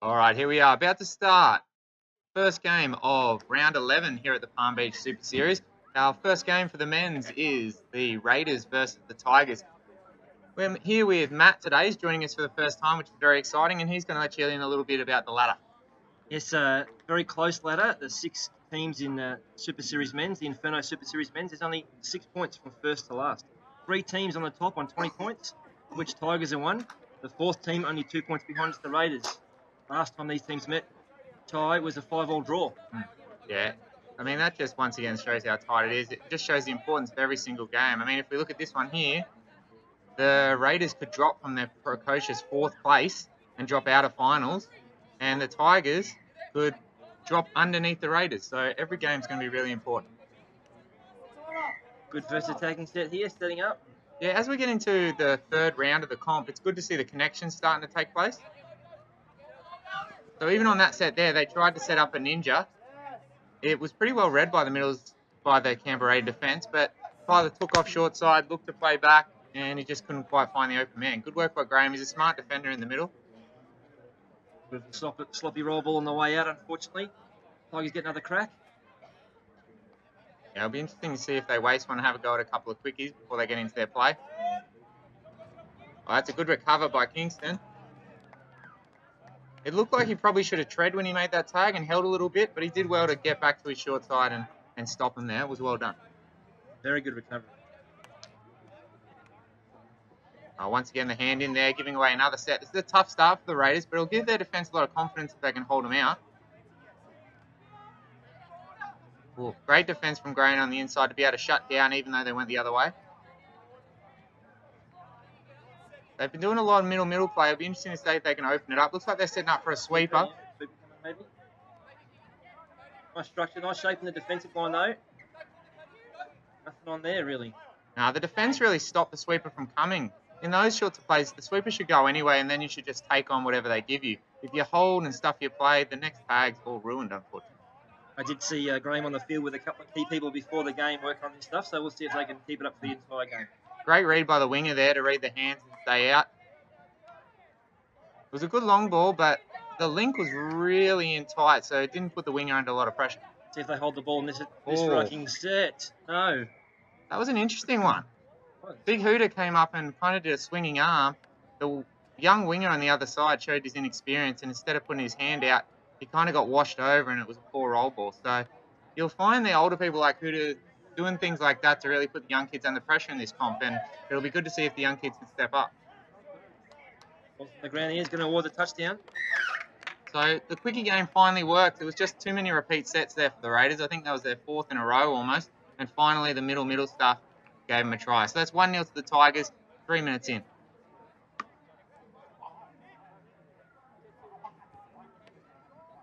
All right, here we are, about to start. First game of round 11 here at the Palm Beach Super Series. Our first game for the men's is the Raiders versus the Tigers. We're here with Matt today. He's joining us for the first time, which is very exciting, and he's going to let you in a little bit about the ladder. Yes, very close ladder. There's 6 teams in Super Series men's, the Inferno Super Series men's. There's only 6 points from first to last. 3 teams on the top on 20 points, which Tigers are 1. The 4th team only 2 points behind is the Raiders. Last time these teams met, tie was a 5-all draw. Yeah, I mean, that just once again shows how tight it is. It just shows the importance of every single game. I mean, if we look at this one here, the Raiders could drop from their precocious 4th place and drop out of finals, and the Tigers could drop underneath the Raiders. So every game's going to be really important. Good first attacking set here, setting up. Yeah, as we get into the 3rd round of the comp, it's good to see the connections starting to take place. So even on that set there, they tried to set up a ninja. It was pretty well read by the Canberra defence, but Tyler took off short side, looked to play back, and he just couldn't quite find the open man. Good work by Graham. He's a smart defender in the middle. With a sloppy roll ball on the way out, unfortunately. Tigers get another crack. Yeah, it'll be interesting to see if they waste one and have a go at a couple of quickies before they get into their play. Oh, that's a good recover by Kingston. It looked like he probably should have tread when he made that tag and held a little bit, but he did well to get back to his short side and stop him there. It was well done. Very good recovery. Once again, the hand in there, giving away another set. This is a tough start for the Raiders, but it'll give their defence a lot of confidence if they can hold them out. Ooh, great defence from Graham on the inside to be able to shut down even though they went the other way. They've been doing a lot of middle play. It'll be interesting to see if they can open it up. Looks like they're setting up for a sweeper. Nice structure, nice shape in the defensive line though. Nothing on there really. No, the defence really stopped the sweeper from coming. In those sorts of plays, the sweeper should go anyway, and then you should just take on whatever they give you. If you hold and stuff your play, the next tag's all ruined, unfortunately. I did see Graham on the field with a couple of key people before the game working on this stuff, so we'll see if they can keep it up for the entire game. Great read by the winger there to read the hands and stay out. It was a good long ball, but the link was really in tight, so it didn't put the winger under a lot of pressure. See if they hold the ball in this striking set. No. That was an interesting one. Big Hooter came up and kind of did a swinging arm. The young winger on the other side showed his inexperience, and instead of putting his hand out, he kind of got washed over, and it was a poor roll ball. So you'll find the older people like Hooter doing things like that to really put the young kids under pressure in this comp, and it'll be good to see if the young kids can step up. The ground here is going to award the touchdown. So the quickie game finally worked. It was just too many repeat sets there for the Raiders. I think that was their 4th in a row almost, and finally the middle stuff gave them a try. So that's 1-0 to the Tigers, 3 minutes in.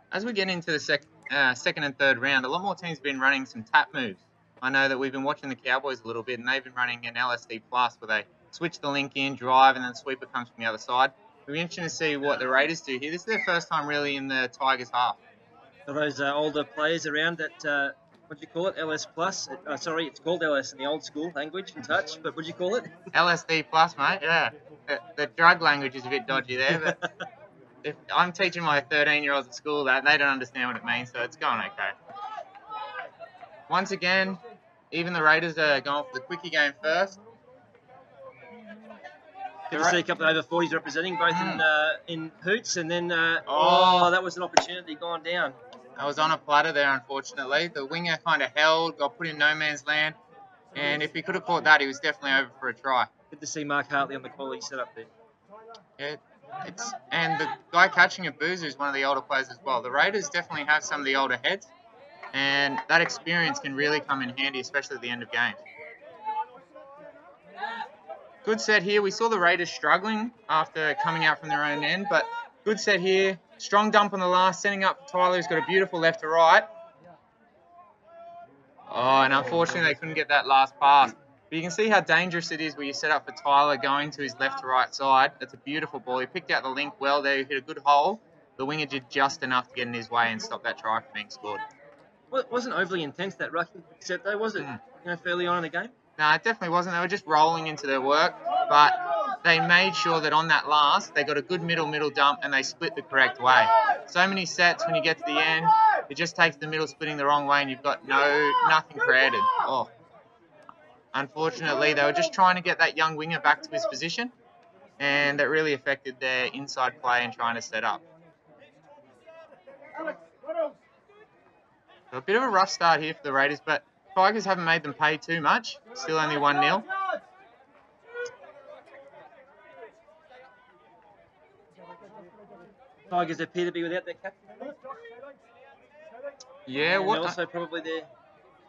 As we get into the second and third round, a lot more teams have been running some tap moves. I know that we've been watching the Cowboys a little bit, and they've been running an LSD plus where they switch the link in, drive, and then the sweeper comes from the other side. It'll be interesting to see what the Raiders do here. This is their first time really in the Tigers half. For those older players around that, what do you call it? LS plus? Sorry, it's called LS in the old school language and touch, but what do you call it? LSD plus, mate, yeah. The drug language is a bit dodgy there, but if I'm teaching my 13-year-olds at school that, they don't understand what it means, so it's going okay. Once again, even the Raiders are going for the quickie game first. Good to see a couple of over 40s representing, both in hoots, and then, that was an opportunity gone down. I was on a platter there, unfortunately. The winger kind of held, got put in no man's land, and if he could have caught that, he was definitely over for a try. Good to see Mark Hartley on the quality setup there. Yeah, and the guy catching it, Boozer, is one of the older players as well. The Raiders definitely have some of the older heads, and that experience can really come in handy, especially at the end of games. Good set here. We saw the Raiders struggling after coming out from their own end, but good set here. Strong dump on the last, setting up for Tyler, who's got a beautiful left to right. Oh, and unfortunately they couldn't get that last pass. But you can see how dangerous it is where you set up for Tyler going to his left to right side. That's a beautiful ball. He picked out the link well there. He hit a good hole. The winger did just enough to get in his way and stop that try from being scored. Well, it wasn't overly intense, that rucking set though, was it? Fairly on in the game? No, it definitely wasn't. They were just rolling into their work. But they made sure that on that last, they got a good middle dump and they split the correct way. So many sets when you get to the end, it just takes the middle splitting the wrong way and you've got nothing created. Oh. Unfortunately, they were just trying to get that young winger back to his position, and that really affected their inside play and trying to set up. So a bit of a rough start here for the Raiders, but Tigers haven't made them pay too much. Still only 1-0. Tigers appear to be without their captain. Yeah, and also probably their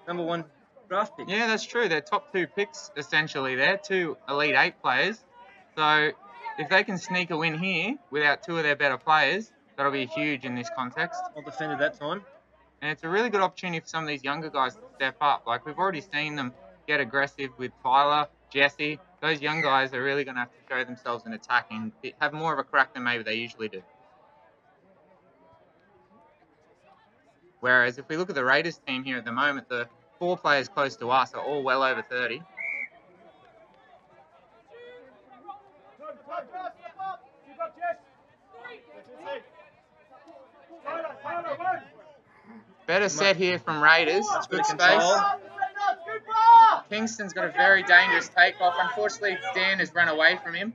#1 draft pick. Yeah, that's true. Their top 2 picks, essentially. They're 2 Elite 8 players. So if they can sneak a win here without 2 of their better players, that'll be huge in this context. Well defended that time. And it's a really good opportunity for some of these younger guys to step up. Like, we've already seen them get aggressive with Tyler, Jesse. Those young guys are really going to have to show themselves in attack and have more of a crack than maybe they usually do. Whereas if we look at the Raiders team here at the moment, the 4 players close to us are all well over 30. Better set here from Raiders. Good space. Kingston's got a very dangerous takeoff. Unfortunately, Dan has run away from him.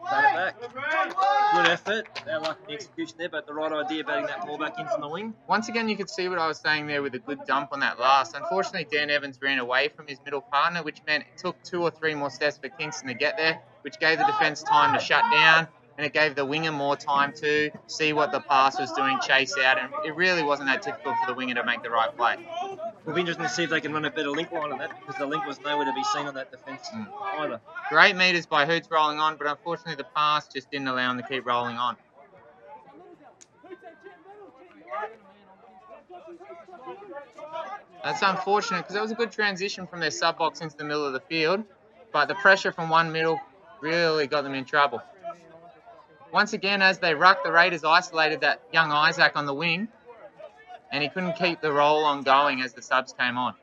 Back. Good effort. They like the execution there, but the right idea batting that ball back in from the wing. Once again, you could see what I was saying there with a good dump on that last. Unfortunately, Dan Evans ran away from his middle partner, which meant it took 2 or 3 more steps for Kingston to get there, which gave the defence time to shut down, and it gave the winger more time to see what the pass was doing, chase out, and it really wasn't that difficult for the winger to make the right play. It'll be interesting to see if they can run a better link line on that, because the link was nowhere to be seen on that defence either. Great meters by Hoots rolling on, but unfortunately the pass just didn't allow him to keep rolling on. That's unfortunate, because that was a good transition from their sub box into the middle of the field, but the pressure from one middle really got them in trouble. Once again, as they rucked, the Raiders isolated that young Isaac on the wing, and he couldn't keep the roll on going as the subs came on.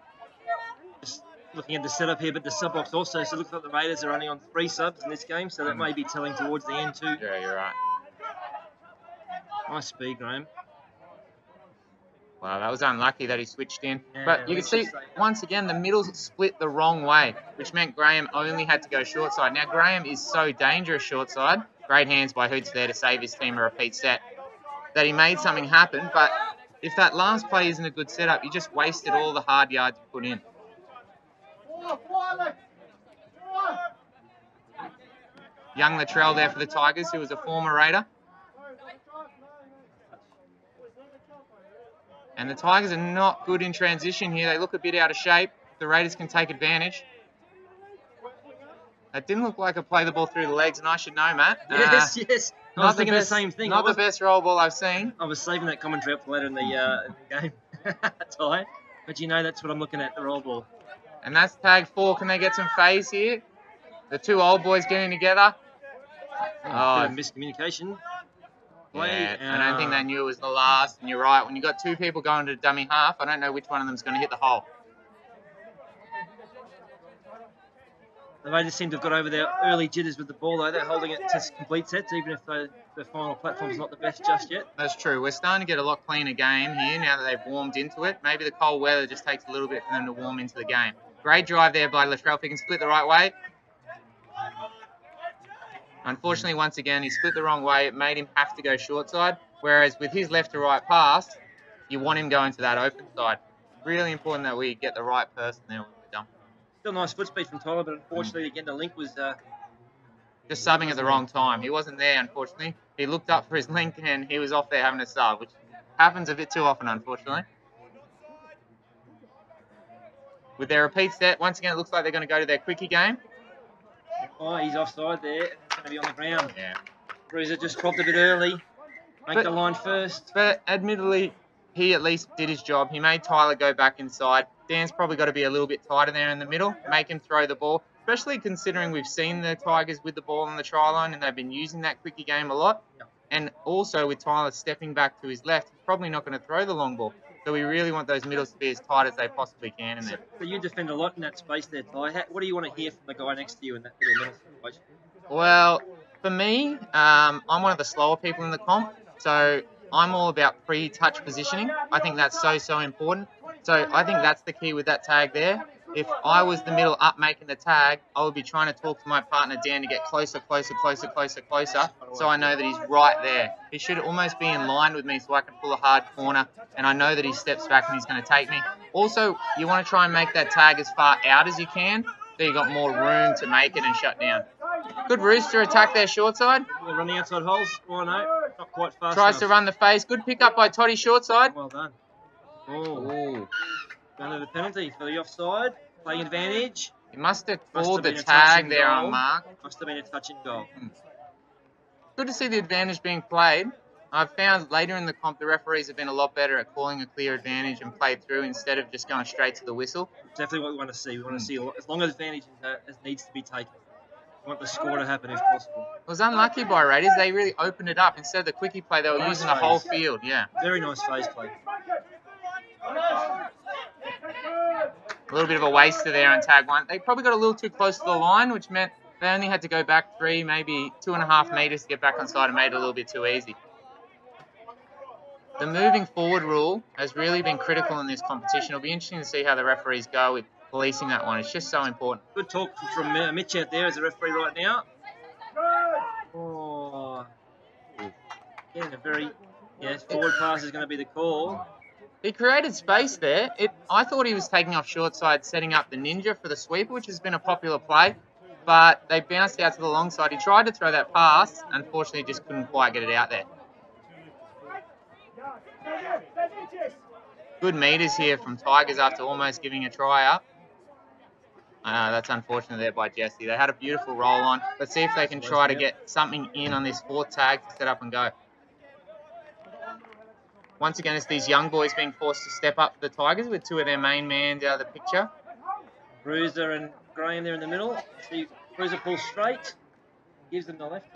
Just looking at the setup here, but the sub box also, so it looks like the Raiders are only on 3 subs in this game, so that may be telling towards the end too. Yeah, you're right. Nice speed, Graham. Wow, that was unlucky that he switched in. Yeah, but you can see, once again, the middles split the wrong way, which meant Graham only had to go short side. Now, Graham is so dangerous short side. Great hands by Hoots there to save his team a repeat set. That he made something happen, but if that last play isn't a good setup, you just wasted all the hard yards you put in. Young Latrell there for the Tigers, who was a former Raider. And the Tigers are not good in transition here. They look a bit out of shape. The Raiders can take advantage. That didn't look like a play the ball through the legs, and I should know, Matt. Yes. I was thinking the same thing. Not the best roll ball I've seen. I was saving that commentary up for later in the game. Ty. But you know that's what I'm looking at, the roll ball. And that's tag 4. Can they get some phase here? The 2 old boys getting together. Bit of miscommunication. Yeah, I don't think they knew it was the last, and you're right. When you've got 2 people going to dummy half, I don't know which one of them is going to hit the hole. The Raiders seem to have got over their early jitters with the ball, though. They're holding it to complete sets, even if the final platform's not the best just yet. That's true. We're starting to get a lot cleaner game here now that they've warmed into it. Maybe the cold weather just takes a little bit for them to warm into the game. Great drive there by Latrell. If he can split the right way. Unfortunately, once again, he split the wrong way. It made him have to go short side. Whereas with his left to right pass, you want him going to that open side. Really important that we get the right person there when we're done. Still nice foot speed from Tyler, but unfortunately, again, the link was... just subbing at the wrong time. He wasn't there, unfortunately. He looked up for his link, and he was off there having a sub, which happens a bit too often, unfortunately. With their repeat set, once again, it looks like they're going to go to their quickie game. Oh, he's offside there. It's going to be on the ground. Yeah. Bruiser just dropped a bit early. Make the line first. But admittedly, he at least did his job. He made Tyler go back inside. Dan's probably got to be a little bit tighter there in the middle, make him throw the ball, especially considering we've seen the Tigers with the ball on the try line and they've been using that quickie game a lot. Yep. And also with Tyler stepping back to his left, he's probably not going to throw the long ball. So we really want those middles to be as tight as they possibly can in there. So you defend a lot in that space there, Ty. What do you want to hear from the guy next to you in that middle situation? Well, for me, I'm one of the slower people in the comp, so I'm all about pre-touch positioning. I think that's so important. So I think that's the key with that tag there. If I was the middle up making the tag, I would be trying to talk to my partner Dan to get closer, so I know that he's right there. He should almost be in line with me so I can pull a hard corner, and I know that he steps back and he's going to take me. Also, you want to try and make that tag as far out as you can, so you've got more room to make it and shut down. Good rooster attack there short side. They're running outside holes. Oh no, not quite fast Tries enough. to run the face. Good pick up by Toddy short side. Well done. Oh. Under the penalty for the offside. Playing advantage. He must have called the tag there on Mark. Must have been a touch and goal. Good to see the advantage being played. I've found later in the comp the referees have been a lot better at calling a clear advantage and played through instead of just going straight to the whistle. Definitely what we want to see. We want to see as long advantage as needs to be taken. We want the score to happen if possible. It was unlucky by Raiders. They really opened it up. Instead of the quickie play, they were using the whole field. Yeah. Very nice phase play. A little bit of a waster there on tag one. They probably got a little too close to the line, which meant they only had to go back 3, maybe 2.5 metres to get back on side and made it a little bit too easy. The moving forward rule has really been critical in this competition. It'll be interesting to see how the referees go with policing that one. It's just so important. Good talk from Mitch out there as a referee right now. Oh, getting a very forward pass is going to be the call. He created space there. I thought he was taking off short side, setting up the ninja for the sweeper, which has been a popular play, but they bounced out to the long side. He tried to throw that pass, unfortunately just couldn't quite get it out there. Good meters here from Tigers after almost giving a try up. That's unfortunate there by Jesse. They had a beautiful roll on. Let's see if they can try to get something in on this fourth tag to set up and go. Once again, it's these young boys being forced to step up for the Tigers with 2 of their main mans out of the picture. Bruiser and Graham there in the middle. See, Bruiser pulls straight, gives them the left.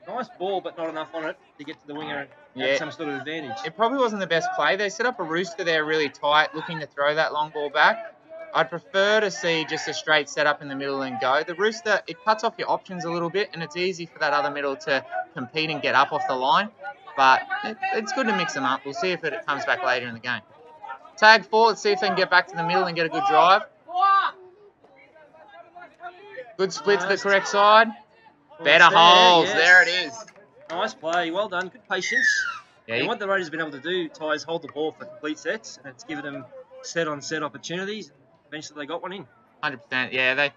Nice ball, but not enough on it to get to the winger and have some sort of advantage. It probably wasn't the best play. They set up a rooster there really tight, looking to throw that long ball back. I'd prefer to see just a straight setup in the middle and go. The rooster, it cuts off your options a little bit, and it's easy for that other middle to compete and get up off the line. But it's good to mix them up. We'll see if it comes back later in the game. Tag 4, let's see if they can get back to the middle and get a good drive. Good split to the correct side. Better holes. Yes. There it is. Nice play. Well done. Good patience. Yeah, and what the Raiders have been able to do, Ty, is hold the ball for complete sets, and it's given them set-on-set opportunities. Eventually they got one in. 100%. Yeah, they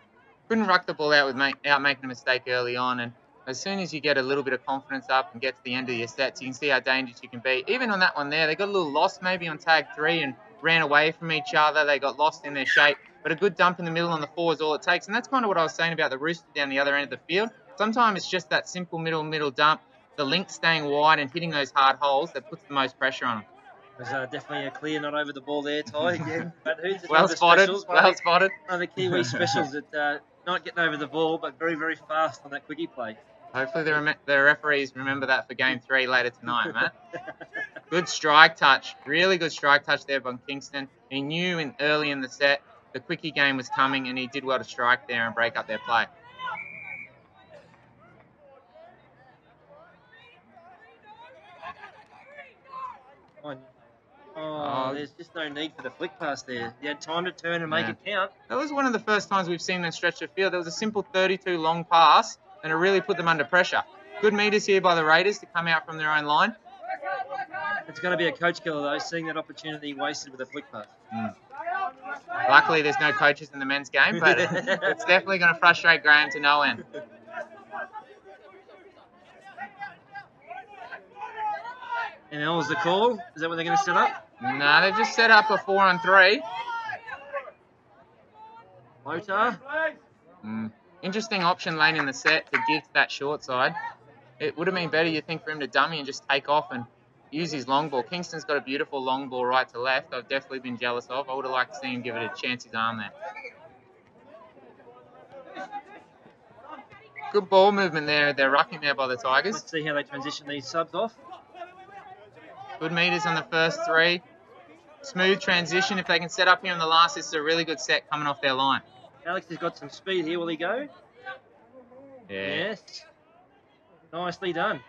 couldn't ruck the ball out without making a mistake early on, and as soon as you get a little bit of confidence up and get to the end of your sets, you can see how dangerous you can be. Even on that one there, they got a little lost maybe on tag 3 and ran away from each other. They got lost in their shape. But a good dump in the middle on the 4 is all it takes. And that's kind of what I was saying about the rooster down the other end of the field. Sometimes it's just that simple middle dump, the link staying wide and hitting those hard holes that puts the most pressure on them. There's definitely a clear not over the ball there, Ty, again. But who's well spotted. Well spotted. One of the Kiwi specials at not getting over the ball, but very, very fast on that quickie play. Hopefully the referees remember that for Game 3 later tonight, Matt. Good strike touch. Really good strike touch there by Kingston. He knew early in the set the quickie game was coming, and he did well to strike there and break up their play. Oh, there's just no need for the flick pass there. You had time to turn and make it count. That was one of the first times we've seen them stretch the field. There was a simple 32 long pass, and it really put them under pressure. Good meters here by the Raiders to come out from their own line. It's going to be a coach killer, though, seeing that opportunity wasted with a flick pass. Luckily, there's no coaches in the men's game, but it's definitely going to frustrate Graham to no end. And that was the call. Is that what they're going to set up? No, they've just set up a 4-on-3. Lotar. Interesting option late in the set to give to that short side. It would have been better, you think, for him to dummy and just take off and use his long ball. Kingston's got a beautiful long ball right to left. I've definitely been jealous of. I would have liked to see him give it a chance, his arm there. Good ball movement there. They're rucking there by the Tigers. Let's see how they transition these subs off. Good meters on the first 3. Smooth transition. If they can set up here in the last, this is a really good set coming off their line. Alex has got some speed here. Will he go? Yeah. Yes. Nicely done.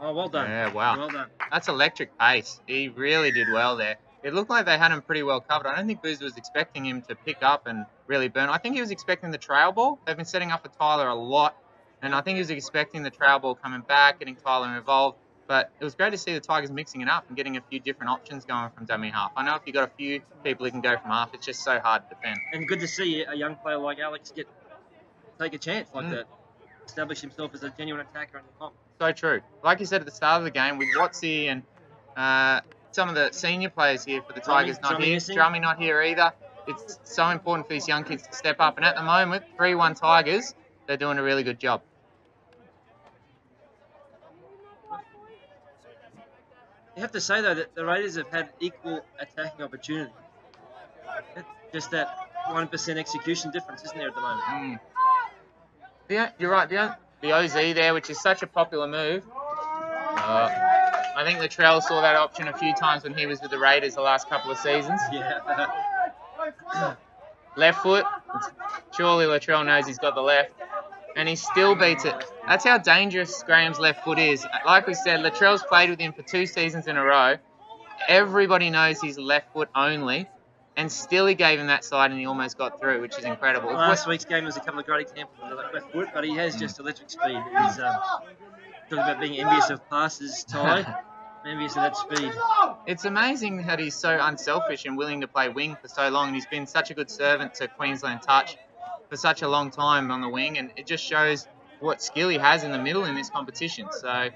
Oh, well done. Yeah, wow. Well done. That's electric pace. He really did well there. It looked like they had him pretty well covered. I don't think Boozer was expecting him to pick up and really burn. I think he was expecting the trail ball. They've been setting up for Tyler a lot. And I think he was expecting the trail ball coming back, getting Tyler involved. But it was great to see the Tigers mixing it up and getting a few different options going from dummy half. I know if you've got a few people who can go from half, it's just so hard to defend. And good to see a young player like Alex take a chance like that. Establish himself as a genuine attacker in the comp. So true. Like you said at the start of the game, with Watsy and some of the senior players here for the Tigers not here, Drummy not here either, it's so important for these young kids to step up. And at the moment, 3-1 Tigers, they're doing a really good job. You have to say, though, that the Raiders have had equal attacking opportunity. It's just that 1% execution difference, isn't there, at the moment? Yeah, you're right. The OZ there, which is such a popular move. I think Latrell saw that option a few times when he was with the Raiders the last couple of seasons. Yeah. Left foot. Surely Latrell knows he's got the left. And he still beats it. That's how dangerous Graham's left foot is. Like we said, Latrell's played with him for 2 seasons in a row. Everybody knows he's left foot only. And still he gave him that side and he almost got through, which is incredible. Last week's game was a couple of great examples of that left foot, but he has just electric speed. He's talking about being envious of passes, Ty. Envious of that speed. It's amazing that he's so unselfish and willing to play wing for so long. And he's been such a good servant to Queensland Touch for such a long time on the wing. And it just shows what skill he has in the middle in this competition. So,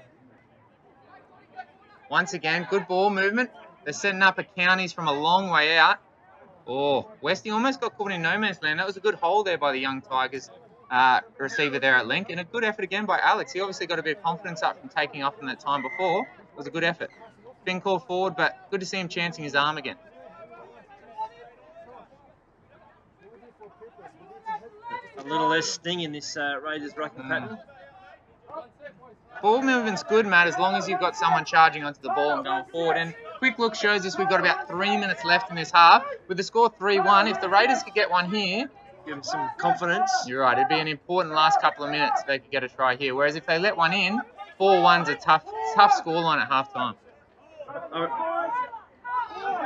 once again, good ball movement. They're setting up a counties from a long way out. Oh, Westy almost got caught in no man's land. That was a good hole there by the young Tigers receiver there at Link. And a good effort again by Alex. He obviously got a bit of confidence up from taking off from that time before. It was a good effort. Been called forward, but good to see him chancing his arm again. A little less sting in this Raiders rucking pattern. Ball movement's good, Matt, as long as you've got someone charging onto the ball and going forward. And quick look shows us we've got about 3 minutes left in this half. With the score 3-1, if the Raiders could get one here... Give them some confidence. You're right, it'd be an important last couple of minutes if they could get a try here. Whereas if they let one in, 4-1's a tough scoreline at half-time.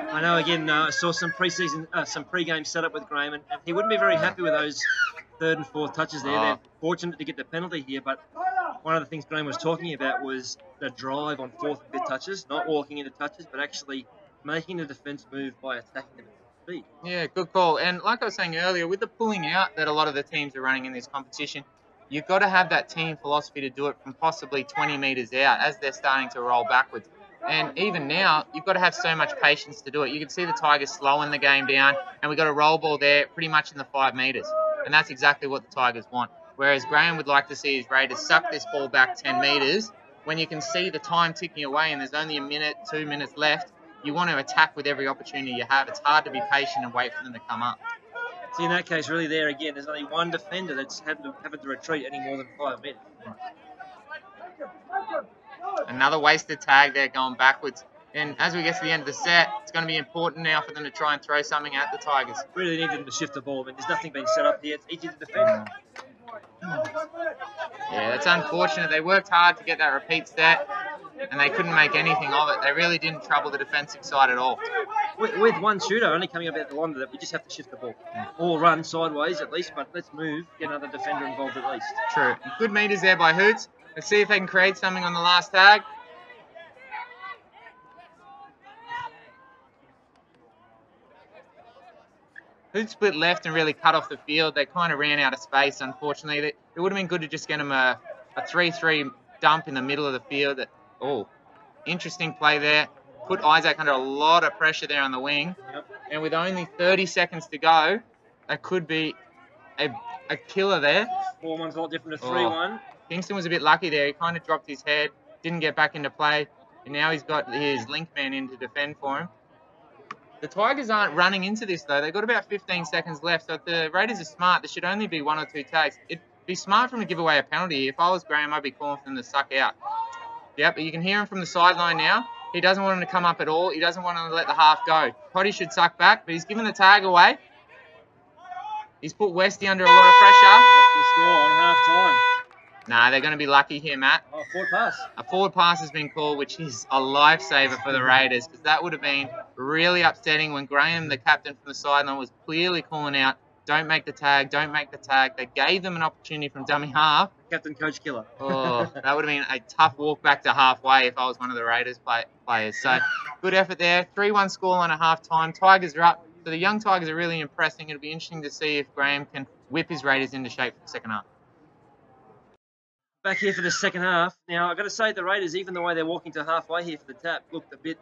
I know, again, I saw some pre-game setup with Graham, and he wouldn't be very happy with those 3rd and 4th touches there. They're fortunate to get the penalty here, but one of the things Graham was talking about was the drive on 4th and 5th touches, not walking into touches, but actually making the defence move by attacking them at speed. Yeah, good call. And like I was saying earlier, with the pulling out that a lot of the teams are running in this competition, you've got to have that team philosophy to do it from possibly 20 metres out as they're starting to roll backwards. And even now, you've got to have so much patience to do it. You can see the Tigers slowing the game down, and we've got a roll ball there pretty much in the 5 metres. And that's exactly what the Tigers want. Whereas Graham would like to see his Raiders suck this ball back 10 metres. When you can see the time ticking away and there's only a minute, 2 minutes left, you want to attack with every opportunity you have. It's hard to be patient and wait for them to come up. See, in that case, really there again, there's only one defender that's having to retreat any more than 5 minutes. Another wasted tag there going backwards. And as we get to the end of the set, it's going to be important now for them to try and throw something at the Tigers. Really need them to shift the ball. I mean, there's nothing being set up here. It's easy to defend. Yeah, that's unfortunate. They worked hard to get that repeat set, and they couldn't make anything of it. They really didn't trouble the defensive side at all. With one shooter only coming up at the line of that, we just have to shift the ball. Or run sideways at least, but let's move, get another defender involved at least. True. Good meters there by Hoots. Let's see if they can create something on the last tag. Hoots split left and really cut off the field. They kind of ran out of space, unfortunately. It would have been good to just get them a 3-3 dump in the middle of the field. Interesting play there. Put Isaac under a lot of pressure there on the wing. Yep. And with only 30 seconds to go, that could be a killer there. 4-1's a lot different to 3-1. Kingston was a bit lucky there. He kind of dropped his head, didn't get back into play, and now he's got his link man in to defend for him. The Tigers aren't running into this, though. They've got about 15 seconds left, so if the Raiders are smart, there should only be 1 or 2 tags. It'd be smart for them to give away a penalty. If I was Graham, I'd be calling for them to suck out. Yep, but you can hear him from the sideline now. He doesn't want him to come up at all. He doesn't want him to let the half go. Potty should suck back, but he's given the tag away. He's put Westy under a lot of pressure. That's the score on half-time. Nah, they're going to be lucky here, Matt. Oh, forward pass. A forward pass has been called, which is a lifesaver for the Raiders, because that would have been really upsetting when Graham, the captain from the sideline, was clearly calling out, don't make the tag, don't make the tag. They gave them an opportunity from dummy half. Captain Coach Killer. Oh, that would have been a tough walk back to halfway if I was one of the Raiders players. So, good effort there. 3-1 scoreline at half-time. Tigers are up. So, the young Tigers are really impressing. It'll be interesting to see if Graham can whip his Raiders into shape for the second half. Back here for the second half. Now, I've got to say, the Raiders, even the way they're walking to halfway here for the tap, looked a bit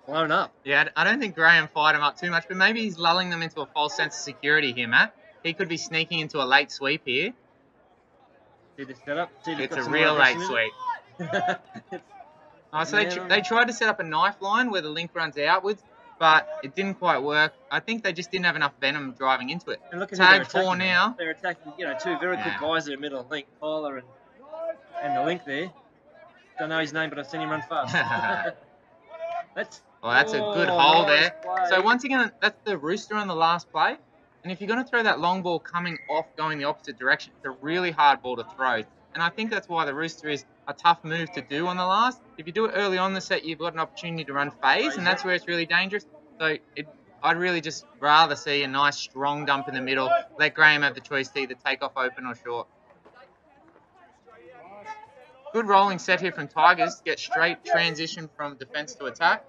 blown up. Yeah, I don't think Graham fired him up too much, but maybe he's lulling them into a false sense of security here, Matt. He could be sneaking into a late sweep here. See the setup? It's a real late sweep. So they tried to set up a knife line where the link runs outwards, but it didn't quite work. I think they just didn't have enough venom driving into it. And look at Tag 4 now. They're attacking, two very good guys in the middle of the link, Tyler and the link there. Don't know his name, but I've seen him run fast. That's a good hole nice there. Play. So once again, that's the rooster on the last play. And if you're going to throw that long ball coming off, going the opposite direction, it's a really hard ball to throw. And I think that's why the rooster is a tough move to do on the last. If you do it early on the set, you've got an opportunity to run phase, and that's where it's really dangerous. So I'd really just rather see a nice strong dump in the middle. Let Graham have the choice to either take off open or short. Good rolling set here from Tigers to get straight transition from defence to attack.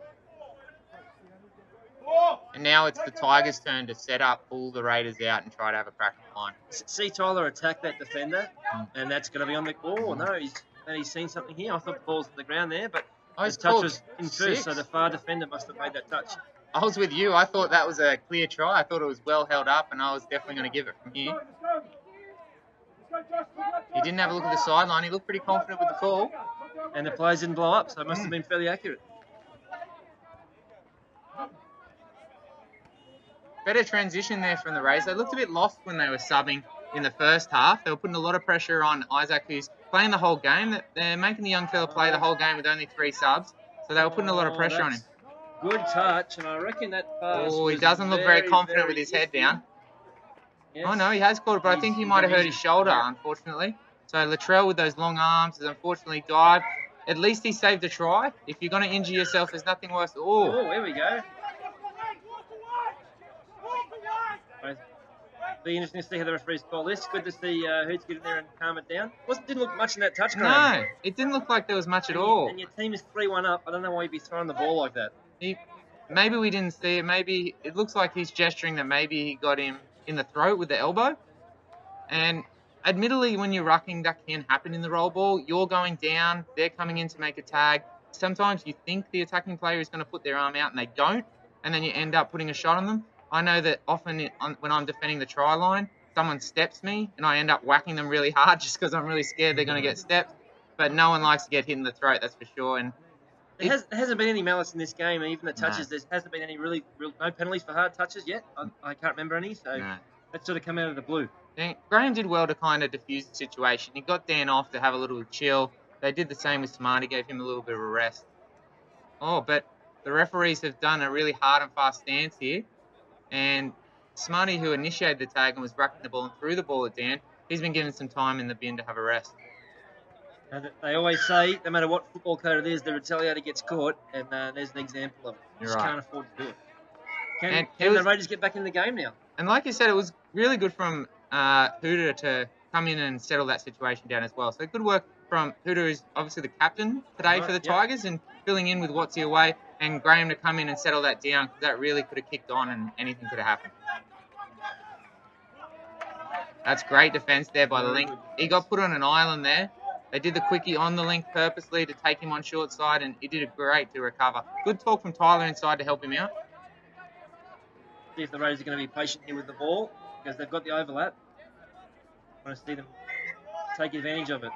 And now it's the Tigers' turn to set up, pull the Raiders out, and try to have a crack at the line. See Tyler attack that defender, and that's going to be on the... Oh, no, he's seen something here. I thought the ball's on the ground there, but the touch was in first, so the far defender must have made that touch. I was with you. I thought that was a clear try. I thought it was well held up, and I was definitely going to give it from here. He didn't have a look at the sideline. He looked pretty confident with the call. And the players didn't blow up, so it must have been fairly accurate. Better transition there from the Rays. They looked a bit lost when they were subbing in the first half. They were putting a lot of pressure on Isaac, who's playing the whole game. They're making the young fella play the whole game with only 3 subs. So they were putting a lot of pressure on him. Good touch, and I reckon that pass. Oh, he doesn't look very confident with his head down. Yes. Oh, no, he has caught it, but I think he might have hurt his shoulder, unfortunately. So Latrell with those long arms has unfortunately dived. At least he saved a try. If you're going to injure yourself, there's nothing worse. Oh, there we go. Be interesting to see how the referees call this. Good to see Hoots get in there and calm it down. Didn't look much in that touch, Graham. No, it didn't look like there was much at all. And your team is 3-1 up. I don't know why you'd be throwing the ball like that. Maybe we didn't see it. Maybe it looks like he's gesturing that maybe he got him in the throat with the elbow. And admittedly, when you're rucking, that can happen in the roll ball. You're going down. They're coming in to make a tag. Sometimes you think the attacking player is going to put their arm out and they don't. And then you end up putting a shot on them. I know that often when I'm defending the try line, someone steps me and I end up whacking them really hard just because I'm really scared they're going to get stepped. But no one likes to get hit in the throat, that's for sure. And there hasn't been any malice in this game, even the touches. No. There hasn't been any no penalties for hard touches yet. I can't remember any, so that's sort of come out of the blue. And Graham did well to kind of diffuse the situation. He got Dan off to have a little chill. They did the same with Smarty, gave him a little bit of a rest. Oh, but the referees have done a really hard and fast stance here. And Smarty, who initiated the tag and was racking the ball and threw the ball at Dan, he's been given some time in the bin to have a rest. They always say, no matter what football code it is, the retaliator gets caught, and there's an example of it. You just can't afford to do it. Can the Raiders get back in the game now? And like you said, it was really good from Hooter to come in and settle that situation down as well. So good work from Hooter, who's obviously the captain today for the Tigers, and filling in with Watsy away, and Graham to come in and settle that down, because that really could have kicked on and anything could have happened. That's great defence there by the link. He got put on an island there. They did the quickie on the link purposely to take him on short side, and he did great to recover. Good talk from Tyler inside to help him out. See if the Raiders are going to be patient here with the ball, because they've got the overlap. I want to see them take advantage of it.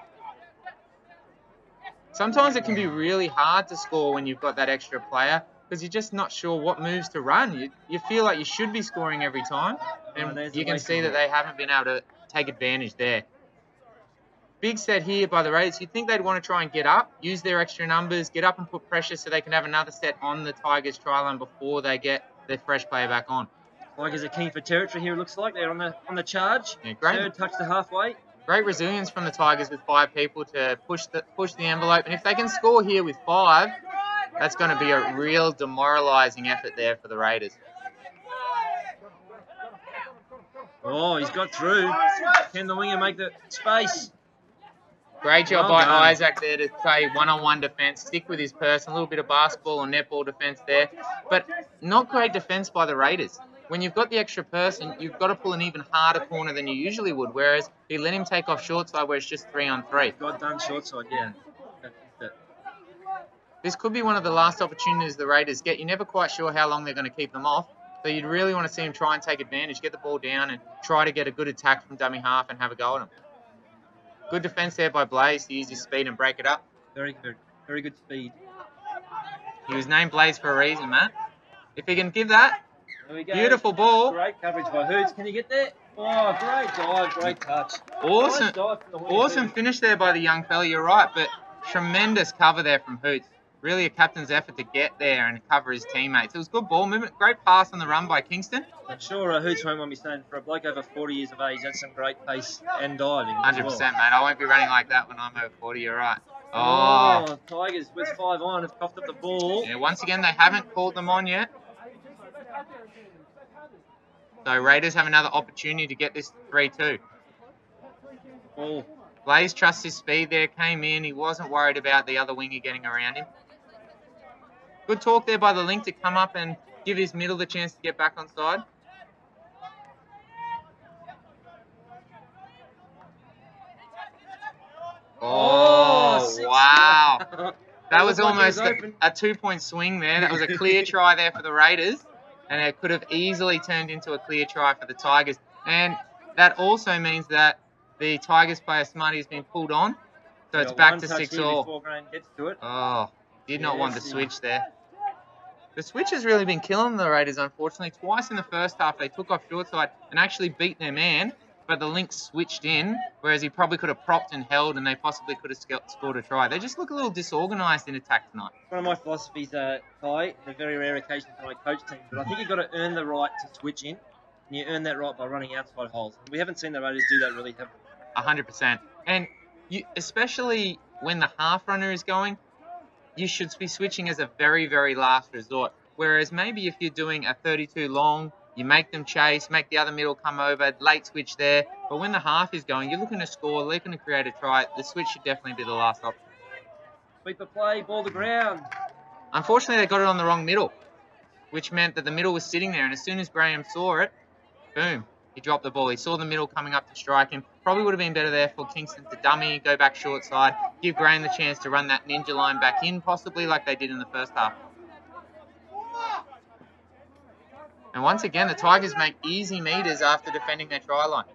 Sometimes it can be really hard to score when you've got that extra player, because you're just not sure what moves to run. You feel like you should be scoring every time, and you can see that they haven't been able to take advantage there. Big set here by the Raiders. You'd think they'd want to try and get up, use their extra numbers, get up and put pressure so they can have another set on the Tigers try line before they get their fresh player back on. Tigers are keen for territory here. It looks like they're on the charge. Yeah, great. Third touch to halfway. Great resilience from the Tigers with 5 people to push the envelope. And if they can score here with 5, that's going to be a real demoralising effort there for the Raiders. Oh, he's got through. Can the winger make the space? Great job Well by done. Isaac there to play one-on-one defence, stick with his person, a little bit of basketball or netball defence there. But not great defence by the Raiders. When you've got the extra person, you've got to pull an even harder corner than you usually would, whereas he let him take off short side where it's just 3-on-3. Got done short side, yeah. This could be one of the last opportunities the Raiders get. You're never quite sure how long they're going to keep them off. So you'd really want to see him try and take advantage, get the ball down and try to get a good attack from dummy half and have a go at him. Good defence there by Blaze to use his speed and break it up. Very good. Very good speed. He was named Blaze for a reason, Matt. If he can give that, There we go. beautiful ball. Great coverage by Hoots. Can you get there? Oh, great dive, great touch. Awesome, Nice dive from the winger, awesome too. finish there by the young fella, you're right, but tremendous cover there from Hoots. Really a captain's effort to get there and cover his teammates. It was good ball movement, great pass on the run by Kingston. I'm sure Hoots won't want me saying, for a bloke over 40 years of age, that's some great pace and diving. as 100%, well. mate. I won't be running like that when I'm over 40, you're right. Oh. Tigers with 5 on have coughed up the ball. Yeah, once again, they haven't called them on yet. So Raiders have another opportunity to get this 3-2. Ball. Blaze trusts his speed there, came in. He wasn't worried about the other winger getting around him. Good talk there by the link to come up and give his middle the chance to get back on side. Oh, wow. That was looked like he was almost open. a 2-point swing there. That was a clear try there for the Raiders. And it could have easily turned into a clear try for the Tigers. And that also means that the Tigers player Smarty has been pulled on. So it's Got back one to touch 6 here all. before Graham gets to it. Oh, did not want the Yes, switch there. The switch has really been killing the Raiders, unfortunately. Twice in the first half, they took off short side and actually beat their man, but the link switched in, whereas he probably could have propped and held and they possibly could have scored a try. They just look a little disorganised in attack tonight. One of my philosophies, Ty, the very rare occasion for my coach team, but I think you've got to earn the right to switch in, and you earn that right by running outside holes. We haven't seen the Raiders do that really, have we? 100%. And you, especially when the half runner is going, you should be switching as a very, very last resort. Whereas maybe if you're doing a 32 long, you make them chase, make the other middle come over, late switch there. But when the half is going, you're looking to score, looking to create a try. The switch should definitely be the last option. Sweeper play, ball to ground. Unfortunately, they got it on the wrong middle, which meant that the middle was sitting there. And as soon as Graham saw it, boom, he dropped the ball. He saw the middle coming up to strike him. Probably would have been better there for Kingston to dummy, go back short side, give Graham the chance to run that ninja line back in, possibly like they did in the first half. And once again, the Tigers make easy meters after defending their try line.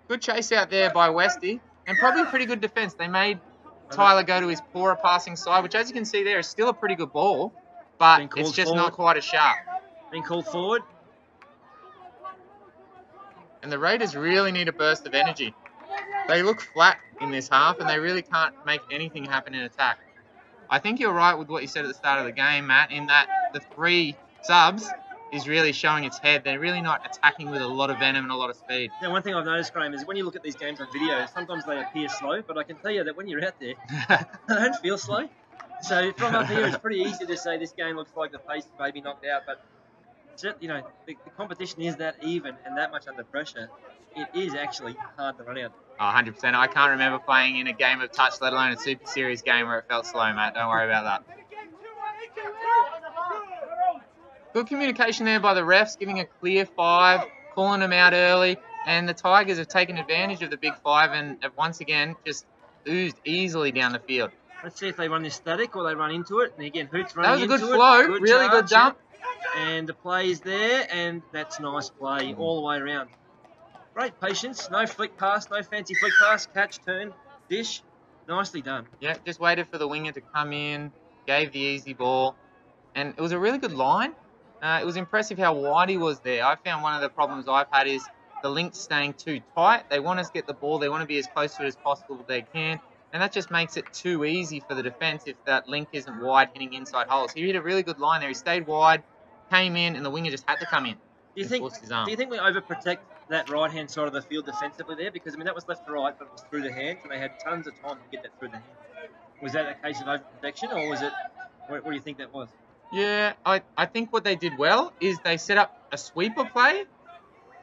Good chase out there by Westy, and probably pretty good defence. They made Tyler go to his poorer passing side, which as you can see there is still a pretty good ball, but it's just not quite as sharp. Been called forward. And the Raiders really need a burst of energy. They look flat in this half, and they really can't make anything happen in attack. I think you're right with what you said at the start of the game, Matt, in that the 3 subs is really showing its head. They're really not attacking with a lot of venom and a lot of speed. Yeah, one thing I've noticed, Graham, is when you look at these games on video, sometimes they appear slow, but I can tell you that when you're out there, they don't feel slow. So from up here, it's pretty easy to say this game looks like the pace is maybe knocked out, but you know, the competition is that even and that much under pressure. It is actually hard to run out. Oh, 100%. I can't remember playing in a game of touch, let alone a Super Series game where it felt slow, Matt. Don't worry about that. Good communication there by the refs, giving a clear 5, calling them out early, and the Tigers have taken advantage of the big 5 and have once again just oozed easily down the field. Let's see if they run this static or they run into it. And again, Hoots running into it. That was a good flow, really good dump. And the play is there, and that's nice play all the way around. Great patience, no flick pass, no fancy flick pass, catch, turn, dish. Nicely done. Yeah, just waited for the winger to come in, gave the easy ball, and it was a really good line. It was impressive how wide he was there. I found one of the problems I've had is the links staying too tight. They want us to get the ball, they want to be as close to it as possible as they can. and that just makes it too easy for the defence if that link isn't wide, hitting inside holes. He hit a really good line there. He stayed wide, came in, and the winger just had to come in. Do you think we overprotect that right-hand side of the field defensively there? Because, I mean, that was left to right, but it was through the hands, and they had tons of time to get that through the hands. Was that a case of overprotection, or was it, what do you think that was? Yeah, I think what they did well is they set up a sweeper play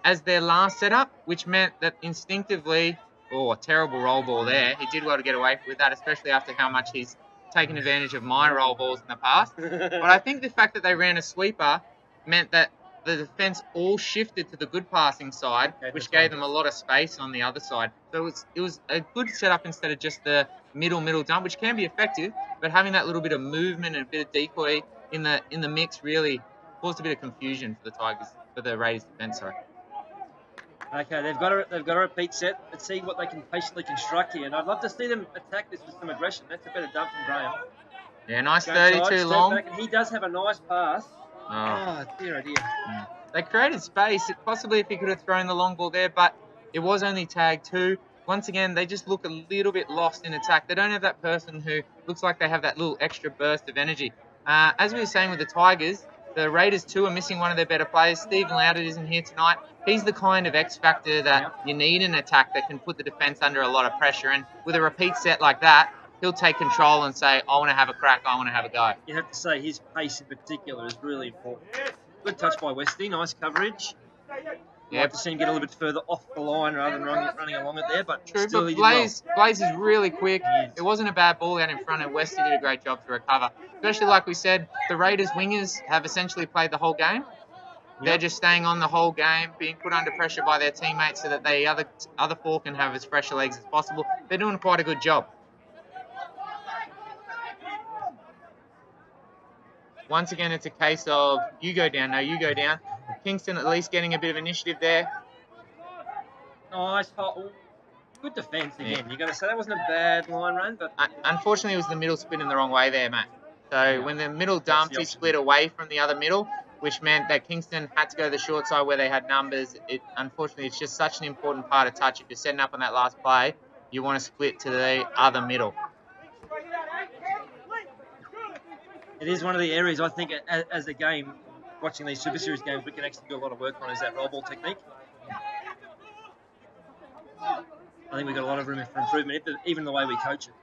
as their last setup, which meant that instinctively, a terrible roll ball there. He did well to get away with that, especially after how much he's taken advantage of my roll balls in the past. But I think the fact that they ran a sweeper meant that the defence all shifted to the good passing side, which gave them a lot of space on the other side. So it was a good setup instead of just the middle dump, which can be effective, but having that little bit of movement and a bit of decoy in the mix really caused a bit of confusion for the Raiders defence. Sorry. Okay, they've got a repeat set. Let's see what they can patiently construct here, and I'd love to see them attack this with some aggression. That's a better dump from Graham. Yeah, nice 32 long. Back, and he does have a nice pass. Oh dear, oh dear. They created space. Possibly if he could have thrown the long ball there, but it was only tag 2. Once again, they just look a little bit lost in attack. They don't have that person who looks like they have that little extra burst of energy. As we were saying with the Tigers, the Raiders too are missing one of their better players. Stephen Louder isn't here tonight. He's the kind of X factor that you need in attack that can put the defence under a lot of pressure. And with a repeat set like that, he'll take control and say, I want to have a crack, I want to have a go. You have to say his pace in particular is really important. Good touch by Westy, nice coverage. Yeah, like to see him get a little bit further off the line rather than running along it there, but true. Still But Blaze is really quick. It wasn't a bad ball out in front, and Westy did a great job to recover. Especially like we said, the Raiders wingers have essentially played the whole game. They're just staying on the whole game, being put under pressure by their teammates so that the other 4 can have as fresh legs as possible. They're doing quite a good job. Once again, it's a case of you go down, no, you go down. Kingston at least getting a bit of initiative there. Nice. Good defence again. You've got to say that wasn't a bad line run, but unfortunately it was the middle split in the wrong way there, Matt. So when the middle dumped, he split away from the other middle, which meant that Kingston had to go to the short side where they had numbers. Unfortunately, it's just such an important part of touch. If you're setting up on that last play, you want to split to the other middle. It is one of the areas I think as a game, watching these Super Series games, we can actually do a lot of work on is that roll ball technique. I think we've got a lot of room for improvement, even the way we coach it.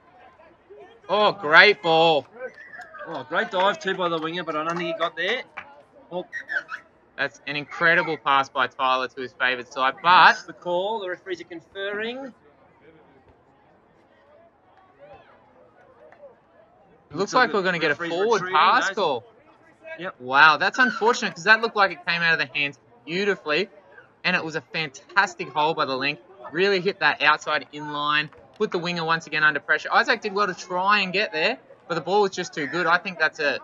Oh, great ball. Oh, great dive too by the winger, but I don't think he got there. Oh. That's an incredible pass by Tyler to his favoured side, but... That's the call. The referees are conferring. It looks like we're going to get a forward pass call. Yep. Wow, that's unfortunate because that looked like it came out of the hands beautifully, and it was a fantastic hole by the link. Really hit that outside inline, put the winger once again under pressure. Isaac did well to try and get there, but the ball was just too good. I think that's a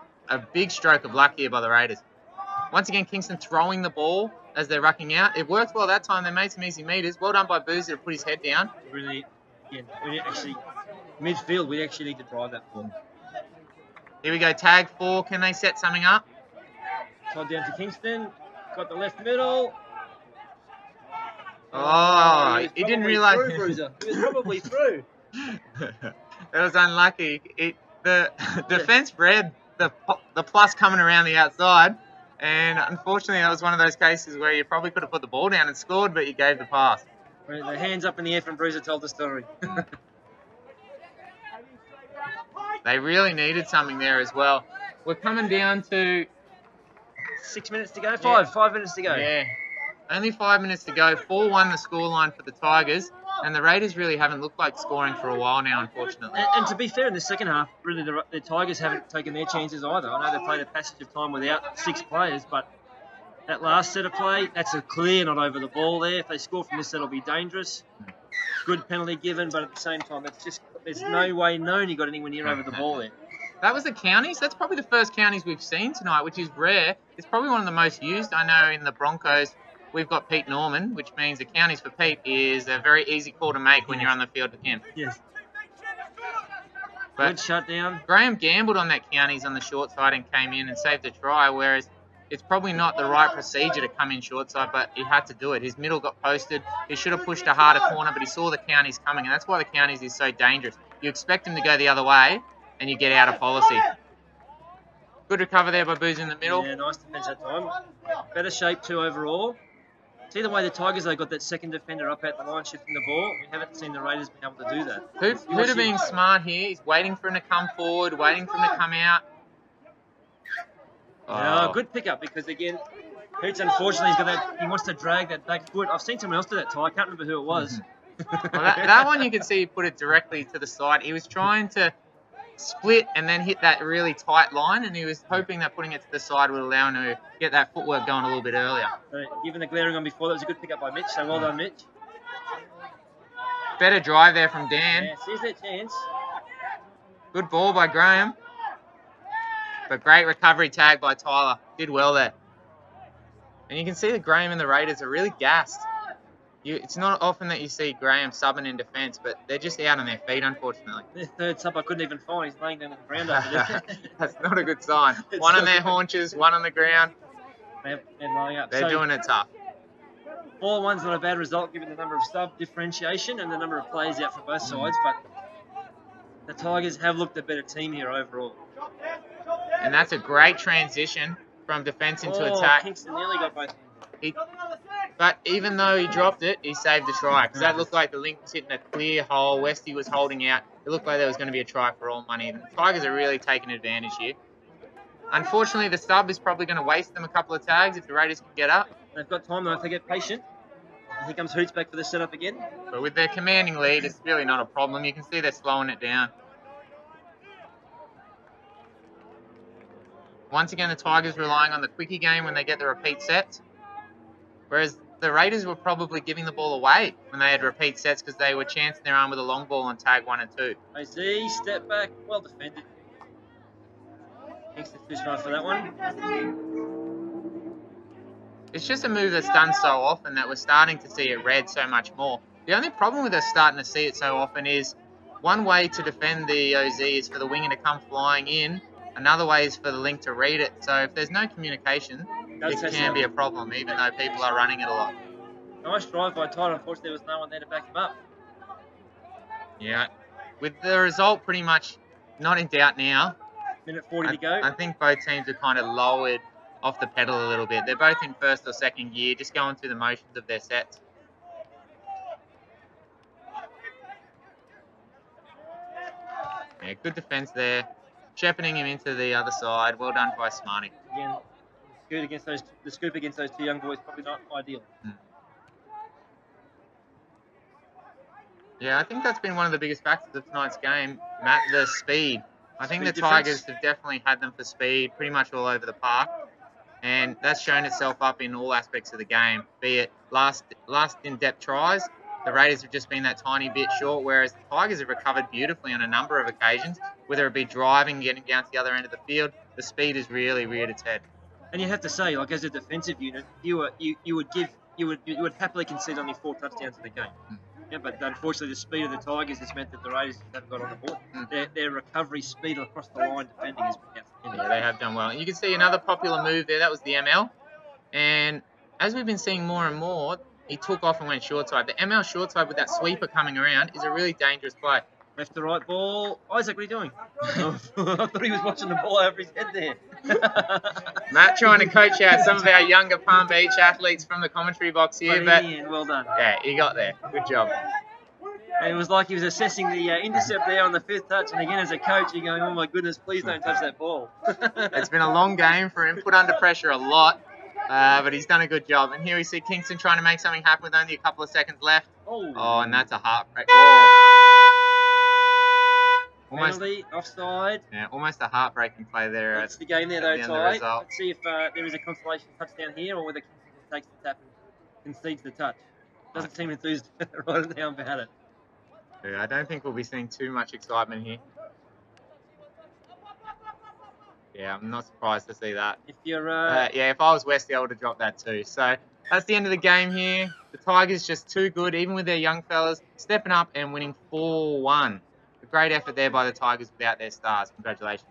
big stroke of luck here by the Raiders. Once again, Kingston throwing the ball as they're rucking out. It worked well that time. They made some easy meters. Well done by Boozer to put his head down. Really, midfield, we actually need to drive that ball. Here we go, tag 4. Can they set something up? Todd down to Kingston. Got the left middle. Oh, he didn't realise. He was probably through. That was unlucky. The defence read the plus coming around the outside, and unfortunately that was one of those cases where you probably could have put the ball down and scored, but you gave the pass. The hands up in the air from Bruiser told the story. They really needed something there as well. We're coming down to 6 minutes to go. 5 minutes to go. Yeah, only 5 minutes to go. 4-1 the scoreline for the Tigers, and the Raiders really haven't looked like scoring for a while now, unfortunately. And to be fair, in the second half, really the Tigers haven't taken their chances either. I know they played a passage of time without 6 players, but that last set of play, that's a clear not over the ball there. If they score from this, that'll be dangerous. Good penalty given, but at the same time, there's no way known he got anywhere near over the ball there. That was the counties. That's probably the first counties we've seen tonight, which is rare. It's probably one of the most used. I know in the Broncos, we've got Pete Norman, which means the counties for Pete is a very easy call to make when you're on the field with him. Yes. But good shutdown. Graham gambled on that counties on the short side and came in and saved a try, whereas it's probably not the right procedure to come in short side, but he had to do it. His middle got posted. He should have pushed a harder corner, but he saw the counties coming, and that's why the counties is so dangerous. You expect him to go the other way, and you get out of policy. Good recover there by Booz in the middle. Yeah, nice defence that time. Better shape too overall. See the way the Tigers, they got that second defender up at the line shifting the ball. We haven't seen the Raiders being able to do that. Huda being smart here. He's waiting for him to come forward, waiting for him to come out. Yeah, good pickup because again, Hoots unfortunately he wants to drag that back foot. I've seen someone else do that, Ty. I can't remember who it was. Well, that one you could see he put it directly to the side. He was trying to split and then hit that really tight line, and he was hoping that putting it to the side would allow him to get that footwork going a little bit earlier. So, given the glaring on before, that was a good pickup by Mitch, so well done, Mitch. Better drive there from Dan. Yeah, sees that chance. Good ball by Graham. But great recovery tag by Tyler. Did well there. And you can see that Graham and the Raiders are really gassed. It's not often that you see Graham subbing in defence, but they're just out on their feet, unfortunately. The third sub I couldn't even find. He's laying down on the ground over there. That's not a good sign. One on their haunches, one on the ground. They're lining up. They're doing it tough. 4-1's not a bad result given the number of sub differentiation and the number of players out for both sides, but the Tigers have looked a better team here overall. And that's a great transition from defence into attack. Kingston nearly got both. But even though he dropped it, he saved the try. Because that looked like the link was hitting a clear hole. Westy was holding out. It looked like there was going to be a try for all money. The Tigers are really taking advantage here. Unfortunately, the sub is probably going to waste them a couple of tags if the Raiders can get up. They've got time though if they get patient. And here comes Hoots back for the setup again. But with their commanding lead, it's really not a problem. You can see they're slowing it down. Once again, the Tigers relying on the quickie game when they get the repeat sets. Whereas the Raiders were probably giving the ball away when they had repeat sets because they were chancing their arm with a long ball on tag 1 and 2. I see, step back, well defended. Kingston's too smart for that one. It's just a move that's done so often that we're starting to see it read so much more. The only problem with us starting to see it so often is one way to defend the OZ is for the winger to come flying in. Another way is for the link to read it. So if there's no communication, it can be a problem, even though people are running it a lot. Nice drive by Todd. Unfortunately, there was no one there to back him up. Yeah. With the result pretty much not in doubt now. Minute 40 to go. I think both teams are kind of lowered off the pedal a little bit. They're both in first or second gear, just going through the motions of their sets. Yeah, good defence there. Shepherding him into the other side. Well done by Smarty. Again, the scoop against those two young boys probably not ideal. Yeah, I think that's been one of the biggest factors of tonight's game, Matt, the speed. I think the Speed Tigers have definitely had them for speed pretty much all over the park. And that's shown itself up in all aspects of the game, be it last in-depth tries. The Raiders have just been that tiny bit short, whereas the Tigers have recovered beautifully on a number of occasions, whether it be driving, getting down to the other end of the field. The speed has really reared its head. And you have to say, like as a defensive unit, you would happily concede only 4 touchdowns in the game. Yeah, but unfortunately, the speed of the Tigers has meant that the Raiders haven't got on the board. Their recovery speed across the line defending has been outstanding. Yeah, they have done well. And you can see another popular move there. That was the ML. And as we've been seeing more and more, he took off and went short side. The ML short side with that sweeper coming around is a really dangerous play. Left to right ball. Isaac, what are you doing? I thought he was watching the ball over his head there. Matt trying to coach out some of our younger Palm Beach athletes from the commentary box here. But well done. Yeah, he got there. Good job. And it was like he was assessing the intercept there on the 5th touch. And again, as a coach, you're going, oh my goodness, please don't touch that ball. It's been a long game for him. Put under pressure a lot. But he's done a good job. And here we see Kingston trying to make something happen with only a couple of seconds left. Oh, and that's a heartbreak. Penalty, offside. Yeah, almost a heartbreaking play there. That's the game there, though, Ty. Let's see if there is a consolation touchdown here or whether Kingston takes the tap and concedes the touch. Doesn't seem enthused right now about it. Yeah, I don't think we'll be seeing too much excitement here. Yeah, I'm not surprised to see that. If you're, yeah, if I was Westy, I would have dropped that too. So that's the end of the game here. The Tigers just too good, even with their young fellas, stepping up and winning 4-1. A great effort there by the Tigers without their stars. Congratulations.